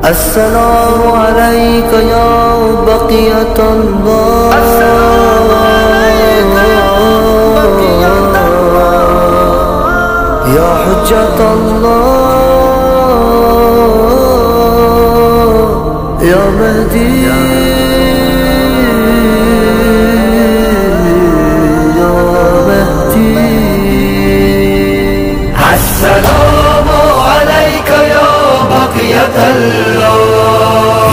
السلام علیک یا بقیۃ اللہ، یا حجت اللہ، یا مہدی، یا مہدی۔ السلام علیک یا بقیۃ اللہ،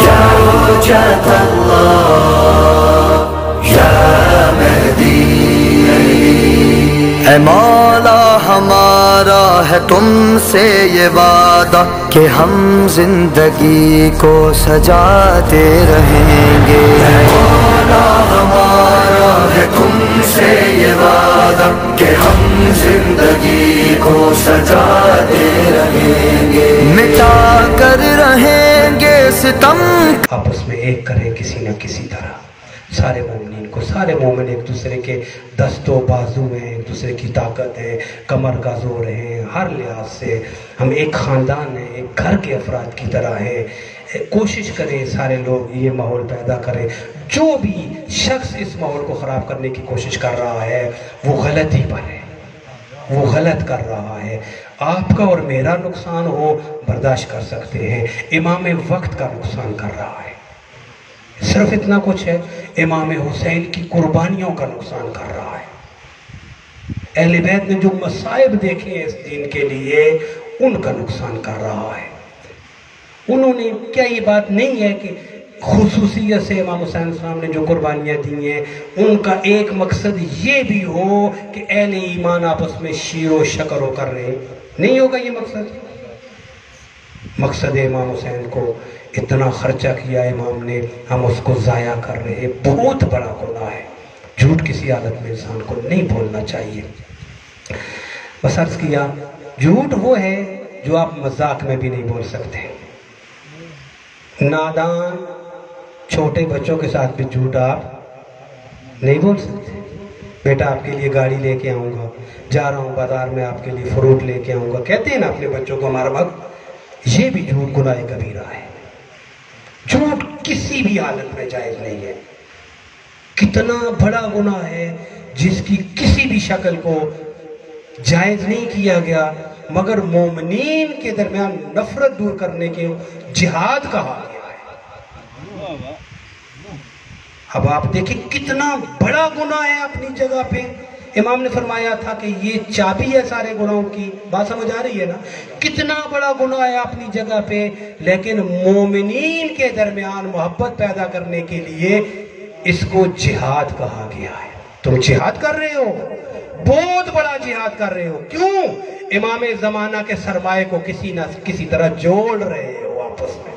یا حجت اللہ، یا مہدی۔ اے مولا ہمارا ہے تم سے یہ وعدہ کہ ہم زندگی کو سجاتے رہیں گے۔ اے مولا ہمارا ہے تم سے یہ وعدہ کہ ہم زندگی کو سجاتے رہیں گے، مٹا کر رہیں گے ستم۔ آپس میں ایک کریں کسی نہ کسی طرح، سارے مومنین کو، سارے مومن ایک دوسرے کے دست و بازو ہیں، ایک دوسرے کی طاقت ہے، کمر کا زور ہے، ہر لحاظ سے ہم ایک خاندان ہیں، ایک گھر کے افراد کی طرح ہیں۔ کوشش کریں سارے لوگ یہ ماحول پیدا کریں۔ جو بھی شخص اس ماحول کو خراب کرنے کی کوشش کر رہا ہے وہ غلطی پر ہے، وہ غلط کر رہا ہے۔ آپ کا اور میرا نقصان ہو برداشت کر سکتے ہیں، امام وقت کا نقصان کر رہا ہے، صرف اتنا کچھ ہے۔ امام حسین کی قربانیوں کا نقصان کر رہا ہے۔ اہل بیت نے جو مصائب دیکھے ہیں اس دین کے لیے ان کا نقصان کر رہا ہے۔ انہوں نے کیا یہ بات نہیں ہے کہ خصوصیت سے امام حسین السلام نے جو قربانیاں دی ہیں ان کا ایک مقصد یہ بھی ہو کہ اہل ایمان آپس میں شیر و شکر ہو کر رہے، نہیں ہوگا یہ مقصد۔ مقصد امام حسین کو اتنا خرچہ کیا امام نے، ہم اس کو ضائع کر رہے ہیں، بہت بڑا گناہ ہے۔ جھوٹ کسی حالت میں انسان کو نہیں بولنا چاہیے۔ بس عرض کیا، جھوٹ وہ ہے جو آپ مذاق میں بھی نہیں بول سکتے۔ نادان چھوٹے بچوں کے ساتھ بھی جھوٹ آپ نہیں بول سکتے۔ بیٹا آپ کے لیے گاڑی لے کے آؤں گا، جا رہا ہوں بازار میں آپ کے لیے فروٹ لے کے آؤں گا، کہتے ہیں نا اپنے بچوں کو ہمارا وقت، یہ بھی جھوٹ گناہ کبیرہ ہے۔ جھوٹ کسی بھی حالت میں جائز نہیں ہے۔ کتنا بڑا گناہ ہے جس کی کسی بھی شکل کو جائز نہیں کیا گیا، مگر مومنین کے درمیان نفرت دور کرنے کے جہاد کہا گیا ہے۔ اب آپ دیکھیں کتنا بڑا گناہ ہے اپنی جگہ پہ۔ امام نے فرمایا تھا کہ یہ چابی ہے سارے گناہوں کی، بات سمجھ آ رہی ہے نا؟ کتنا بڑا گناہ ہے اپنی جگہ پہ، لیکن مومنین کے درمیان محبت پیدا کرنے کے لیے اس کو جہاد کہا گیا ہے۔ تم جہاد کر رہے ہو، بہت بڑا جہاد کر رہے ہو، کیوں؟ امام زمانہ کے سرمایہ کو کسی نہ کسی طرح جوڑ رہے ہو آپس میں،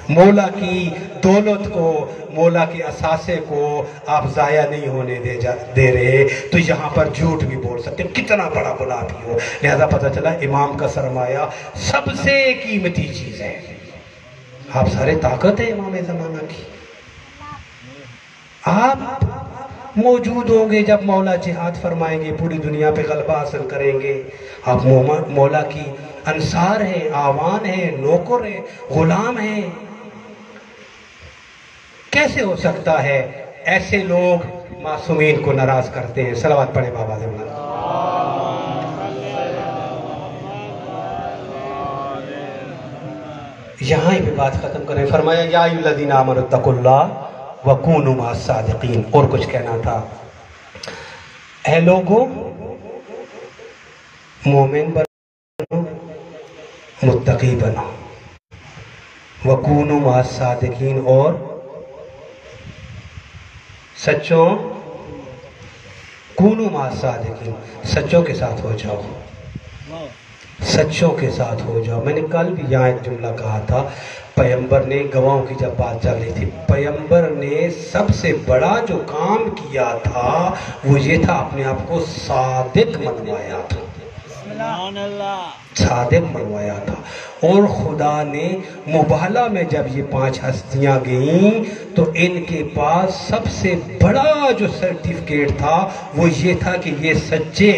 مولا کی دولت کو، مولا کے اثاثے کو آپ ضائع نہیں ہونے دے رہے، تو یہاں پر جھوٹ بھی بول سکتے، کتنا بڑا گناہ بھی ہو۔ لہذا پتہ چلا امام کا سرمایہ سب سے قیمتی چیز ہے۔ آپ سارے طاقت ہے امام زمانہ کی، آپ موجود ہوں گے جب مولا جہاد فرمائیں گے، پوری دنیا پہ غلبہ حاصل کریں گے۔ آپ مولا کی انصار ہیں، آوان ہیں، نوکر ہیں، غلام ہیں۔ کیسے ہو سکتا ہے ایسے لوگ معصومین کو ناراض کرتے ہیں؟ صلوات پڑھیں بابا زمان۔ یہاں ہی بھی بات ختم کریں۔ فرمایا یا ایھا الذین آمنوا اتقوا اللہ وَكُونُوا مَعَ الصَّادِقِينَ۔ اور کچھ کہنا تھا، اے لوگوں مومن بنو، متقی بنو، وَكُونُوا مَعَ الصَّادِقِينَ، اور سچوں، کونوا مع الصادقین، سچوں کے ساتھ ہو جاؤ، سچوں کے ساتھ ہو جاؤ۔ میں نے کل بھی یہاں ایک جملہ کہا تھا، پیغمبر نے گواہوں کی جب بات چل رہی تھی، پیغمبر نے سب سے بڑا جو کام کیا تھا وہ یہ تھا، اپنے آپ کو صادق منوایا تھا، صادق منوایا تھا۔ اور خدا نے مباہلہ میں جب یہ 5 ہستیاں گئیں تو ان کے پاس سب سے بڑا جو سرٹیفکیٹ تھا وہ یہ تھا کہ یہ سچے،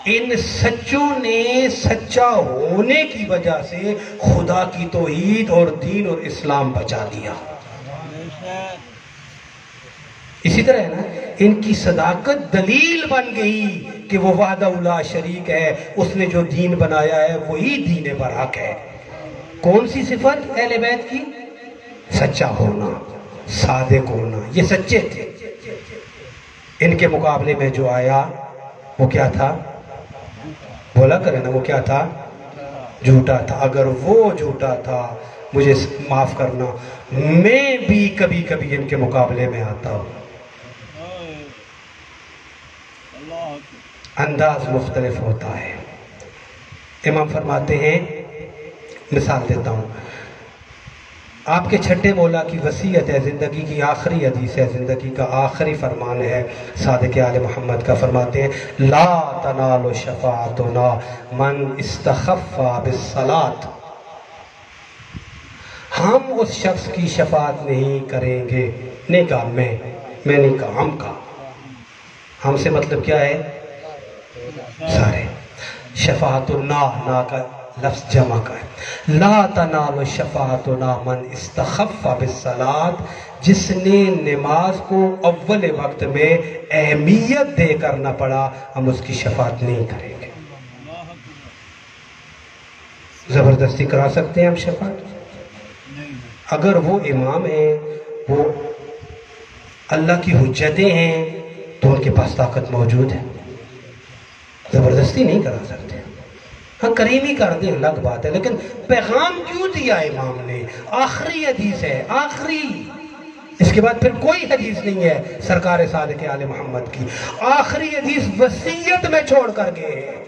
ان سچوں نے سچا ہونے کی وجہ سے خدا کی توحید اور دین اور اسلام بچا دیا. اسی طرح ہے نا، ان کی صداقت دلیل بن گئی کہ وہ وحدہ لا شریک ہے، اس نے جو دین بنایا ہے وہی دین برحق ہے. کون سی صفت اہل بیت کی؟ سچا ہونا، صادق ہونا. یہ سچے تھے. ان کے مقابلے میں جو آیا وہ کیا تھا؟ بولا کرے نا، وہ کیا تھا؟ جھوٹا تھا. اگر وہ جھوٹا تھا، مجھے معاف کرنا، میں بھی کبھی کبھی ان کے مقابلے میں آتا ہوں. انداز مختلف ہوتا ہے. امام فرماتے ہیں، مثال دیتا ہوں، آپ کے چھٹے مولا کی وصیت ہے، زندگی کی آخری حدیث ہے، زندگی کا آخری فرمان ہے صادق آل محمد کا. فرماتے ہیں لا تنال شفاعتنا من استخف بالصلاۃ. ہم اس شخص کی شفاعت نہیں کریں گے. نہیں کہا میں نہیں کہا، ہم کہا. ہم سے مطلب کیا ہے؟ سارے. شفاعتنا، نا کا لفظ جمع کا ہے. لا تنال شفاعتنا من استخف بالصلاۃ، جس نے نماز کو اول وقت میں اہمیت دے کر نہ پڑھا، ہم اس کی شفاعت نہیں کریں گے. زبردستی کرا سکتے ہیں ہم شفاعت؟ اگر وہ امام ہیں، وہ اللہ کی حجتیں ہیں، تو ان کے پاس طاقت موجود ہے. زبردستی نہیں کرا سکتے. ہاں کریمی کر دیں الگ بات ہے، لیکن پیغام کیوں دیا امام نے؟ آخری حدیث ہے، آخری. اس کے بعد پھر کوئی حدیث نہیں ہے سرکار صادق آل محمد کی. آخری حدیث وصیت میں چھوڑ کر گئے ہیں.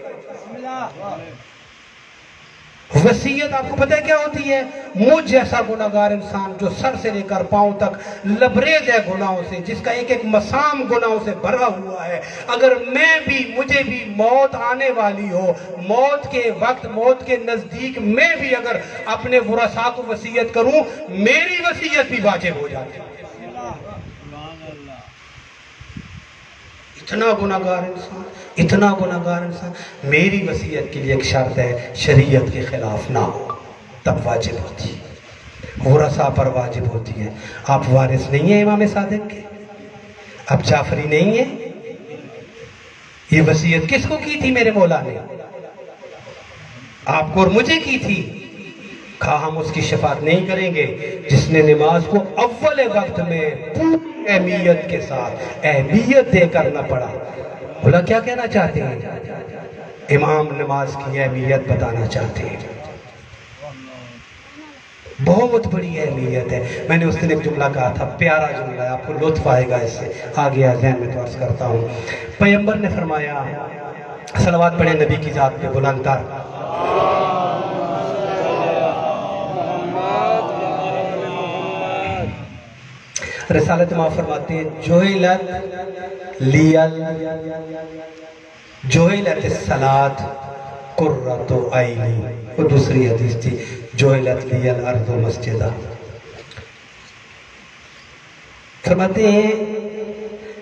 وصیت آپ کو پتہ ہے کیا ہوتی ہے؟ مجھ جیسا گناہگار انسان جو سر سے لے کر پاؤں تک لبریز ہے گناہوں سے، جس کا ایک ایک مسام گناہوں سے بھرا ہوا ہے، اگر مجھے بھی موت آنے والی ہو، موت کے وقت، موت کے نزدیک میں بھی اگر اپنے ورثاء کو وصیت کروں، میری وصیت بھی واجب ہو جاتی ہے. اتنا گناہگار انسان، میری وصیت کے لیے ایک شرط ہے، شریعت کے خلاف نہ ہو، تب واجب ہوتی ہے. ورثاء پر واجب ہوتی ہے. آپ وارث نہیں ہیں امام صادق کے، آپ جعفری نہیں ہیں. یہ وصیت کس کو کی تھی میرے مولا نے؟ آپ کو اور مجھے کی تھی. کہا ہم اس کی شفاعت نہیں کریں گے جس نے نماز کو اول وقت میں پوری اہمیت کے ساتھ اہمیت دے کر نہ پڑھا. بولا کیا کہنا چاہتے ہیں؟ امام نماز کی اہمیت بتانا چاہتے ہیں. بہت بڑی اہمیت ہے. میں نے اس دن ایک جملہ کہا تھا، پیارا جملہ ہے، آپ کو لطف آئے گا اس سے. آگے ذہن میں تو عرض کرتا ہوں. پیغمبر نے فرمایا، صلوات پڑھیں نبی کی ذات پہ بلند تر. رسالت ماں فرماتے ہیں جوہلت الصلاۃ قرۃ عینی. وہ دوسری حدیث تھی، جوہلت لی الارض مسجدہ. فرماتے ہیں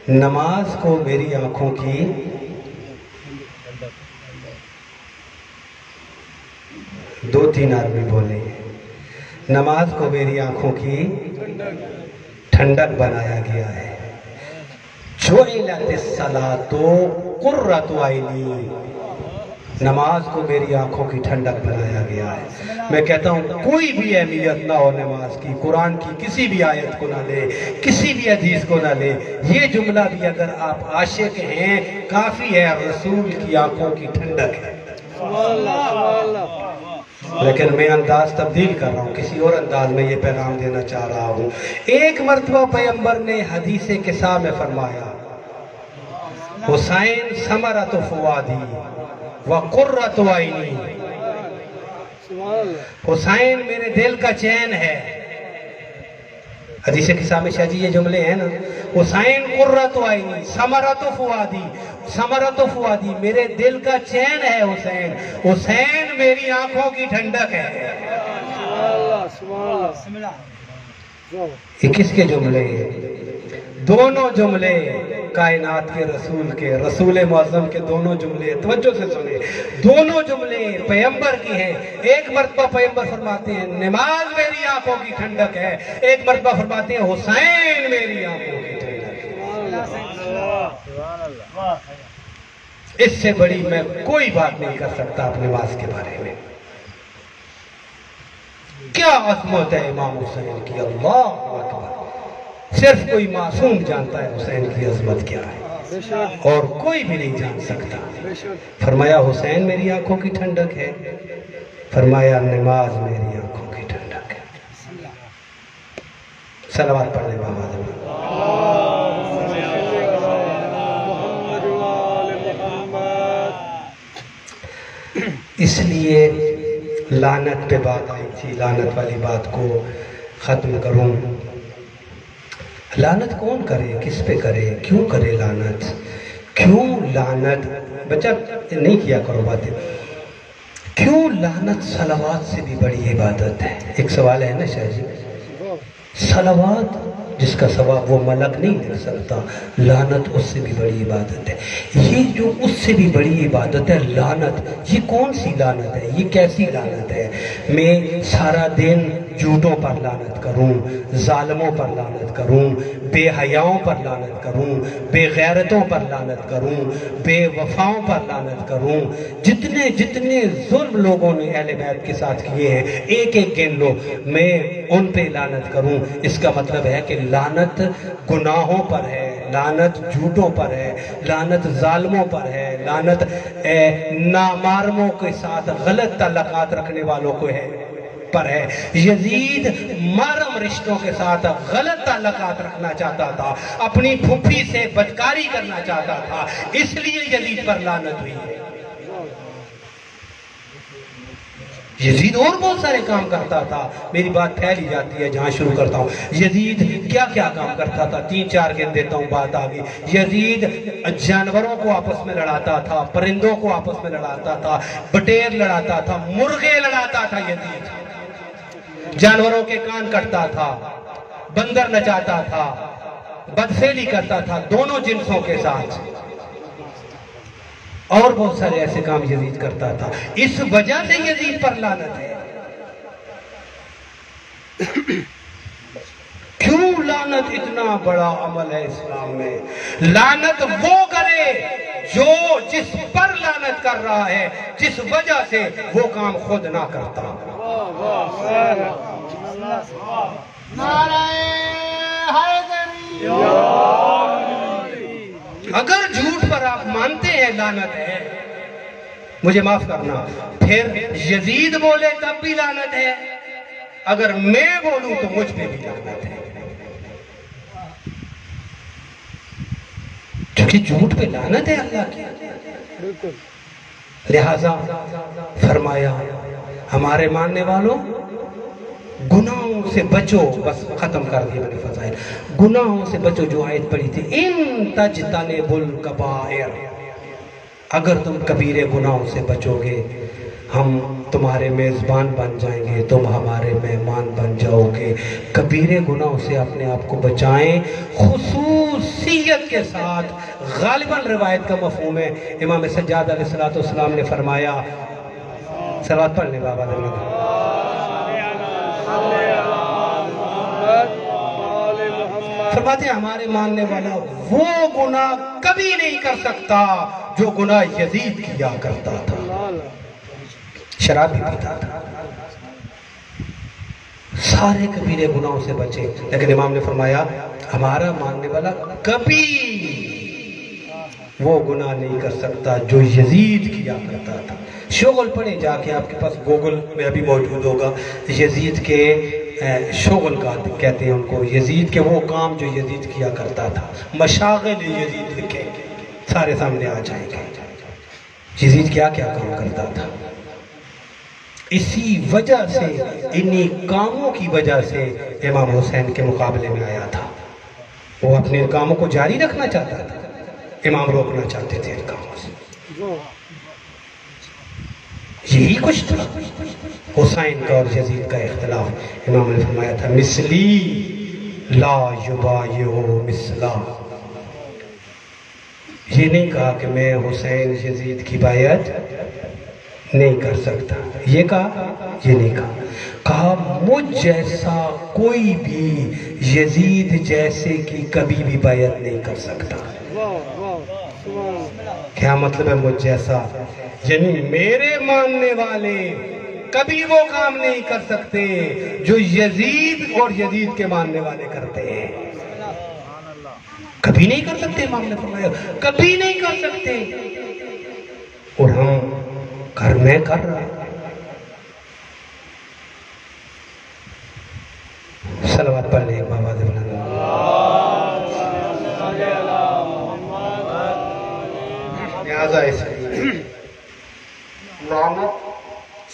نماز کو میری آنکھوں کی دو تین آدمی بولے ہیں، نماز کو میری آنکھوں کی ٹھنڈک بنایا گیا ہے. جوہلت الصلاۃ قرۃ عینی، نماز کو میری آنکھوں کی ٹھنڈک بنایا گیا ہے. میں کہتا ہوں کوئی بھی اہمیت نہ ہو نماز کی، قرآن کی کسی بھی آیت کو نہ لے، کسی بھی حدیث کو نہ لے، یہ جملہ بھی اگر آپ عاشق ہیں کافی ہے، رسول کی آنکھوں کی ٹھنڈک ہے. لیکن میں انداز تبدیل کر رہا ہوں، کسی اور انداز میں یہ پیغام دینا چاہ رہا ہوں. ایک مرتبہ پیغمبر نے حدیث قصہ میں فرمایا، حسین ثمرۃ فؤادی وقرۃ عینی. حسین میرے دل کا چین ہے. حدیث قصہ میں شاہ جی یہ جملے ہیں نا، حسین قرۃ عینی ثمرۃ فؤادی، ثمرۃ فؤادی میرے دل کا چین ہے. حسین میری آنکھوں کی ٹھنڈک ہے. یہ کس کے جملے ہیں؟ دونوں جملے کائنات کے رسول معظم کے دونوں جملے توجہ سے سنیں، دونوں جملے پیغمبر کی ہیں۔ ایک مرتبہ پیغمبر فرماتے ہیں نماز میری آنکھوں کی ٹھنڈک ہے، ایک مرتبہ فرماتے ہیں حسین میری آنکھوں کی ٹھنڈک ہے۔ اس سے بڑی میں کوئی بات نہیں کر سکتا اپنے نماز کے بارے میں۔ کیا عظمت ہے امام حسین کی، اللہ اکبر! صرف کوئی معصوم جانتا ہے حسین کی عظمت کیا ہے، اور کوئی بھی نہیں جان سکتا۔ فرمایا حسین میری آنکھوں کی ٹھنڈک ہے، فرمایا نماز میری آنکھوں کی ٹھنڈک ہے۔ صلوات پڑھنے بابا دے۔ اس لیے لعنت پہ بات آئی تھی، لعنت والی بات کو ختم کروں۔ لعنت کون کرے، کس پہ کرے، کیوں کرے لعنت، کیوں لعنت؟ بچہ نہیں کیا کرو باتیں۔ کیوں لعنت صلوات سے بھی بڑی عبادت ہے؟ ایک سوال ہے نا شاہ جی، صلوات جس کا ثواب وہ ملک نہیں لکھ سکتا، لعنت اس سے بھی بڑی عبادت ہے۔ یہ جو اس سے بھی بڑی عبادت ہے لعنت، یہ کون سی لعنت ہے، یہ کیسی لعنت ہے؟ میں سارا دن جھوٹوں پر لعنت کروں، ظالموں پر لعنت کروں، بے حیاؤں پر لعنت کروں، بے غیرتوں پر لعنت کروں، بے وفاؤں پر لعنت کروں، جتنے جتنے ظلم لوگوں نے اہل بیت کے ساتھ کیے ہیں ایک ایک گن لو، میں ان پہ لعنت کروں۔ اس کا مطلب ہے کہ لعنت گناہوں پر ہے، لعنت جھوٹوں پر ہے، لعنت ظالموں پر ہے، لعنت نامحرموں کے ساتھ غلط تعلقات رکھنے والوں کو پر ہے۔ یزید محرم رشتوں کے ساتھ غلط تعلقات رکھنا چاہتا تھا، اپنی پھوپھی سے بدکاری کرنا چاہتا تھا، اس لیے یزید پر لعنت ہوئی ہے۔ یزید اور بہت سارے کام کرتا تھا، میری بات پھیلی جاتی ہے جہاں شروع کرتا ہوں۔ یزید کیا کیا کام کرتا تھا، 3-4 گن دیتا ہوں، بات آگئی۔ یزید جانوروں کو آپس میں لڑاتا تھا، پرندوں کو آپس میں لڑاتا تھا، بٹیر لڑاتا تھا، مرغے لڑاتا تھا۔ یزید جانوروں کے کان کٹتا تھا، بندر نچاتا تھا، بدفعلی کرتا تھا دونوں جنسوں کے ساتھ، اور بہت سارے ایسے کام یزید کرتا تھا۔ اس وجہ سے یزید پر لعنت ہے۔ کیوں لعنت اتنا بڑا عمل ہے اسلام میں؟ لعنت وہ کرے جو جس پر لعنت کر رہا ہے، جس وجہ سے وہ کام خود نہ کرتا۔ اگر جھوٹ پر آپ مانتے ہیں لعنت ہے، مجھے معاف کرنا، پھر یزید بولے تب بھی لعنت ہے، اگر میں بولوں تو مجھ پہ بھی لعنت ہے، کیونکہ جھوٹ پہ لعنت ہے اللہ کی۔ لہذا فرمایا ہمارے ماننے والوں گناہوں سے بچو، بس ختم کر دیا میں نے فضائل، گناہوں سے بچو جو آیت پڑھی تھی، ان تجتنبوا الکبائر، اگر تم کبیرے گناہوں سے بچو گے ہم تمہارے میزبان بن جائیں گے، تم ہمارے مہمان بن جاؤ گے۔ کبیرے گناہوں سے اپنے آپ کو بچائیں، خصوصیت کے ساتھ۔ غالباً روایت کا مفہوم ہے، امام سجاد علیہ السلام نے فرمایا، صلوات پڑھنے بابا دے، فرماتے ہیں ہمارے ماننے والا وہ گناہ کبھی نہیں کر سکتا جو گناہ یزید کیا کرتا تھا، شراب بھی پیتا تھا، سارے کبیرے گناہوں سے بچے، لیکن امام نے فرمایا ہمارا ماننے والا کبھی وہ گناہ نہیں کر سکتا جو یزید کیا کرتا تھا۔ شغل پڑھیں جا کے، آپ کے پاس گوگل میں ابھی موجود ہوگا، یزید کے شغل کا کہتے ہیں ان کو، یزید کے وہ کام جو یزید کیا کرتا تھا، مشاغل یزید لکھیں، سارے سامنے آ جائیں گے، یزید کیا کیا کام کرتا تھا۔ اسی وجہ سے، انہی کاموں کی وجہ سے امام حسین کے مقابلے میں آیا تھا۔ وہ اپنے کاموں کو جاری رکھنا چاہتا تھا، امام روکنا چاہتے تھے ان کاموں سے۔ یہی کچھ تھا حسین کا اور یزید کا اختلاف۔ امام نے فرمایا تھا مثلی لا یبایعو مثلا، یہ نہیں کہا کہ میں حسین یزید کی بیعت نہیں کر سکتا، یہ کہا، یہ نہیں کہا، کہا مجھ جیسا کوئی بھی یزید جیسے کی کبھی بھی بیعت نہیں کر سکتا۔ کیا مطلب ہے مجھ جیسا؟ یعنی میرے ماننے والے کبھی وہ کام نہیں کر سکتے جو یزید اور یزید کے ماننے والے کرتے ہیں، کبھی نہیں کر سکتے، امام نے فرمایا کبھی نہیں کر سکتے، اور ہم میں کر رہا ہوں۔ صلوات پڑھ لیں بابا دبلند، لہذا اس لعنت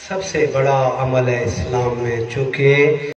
سب سے بڑا عمل ہے اسلام میں، چونکہ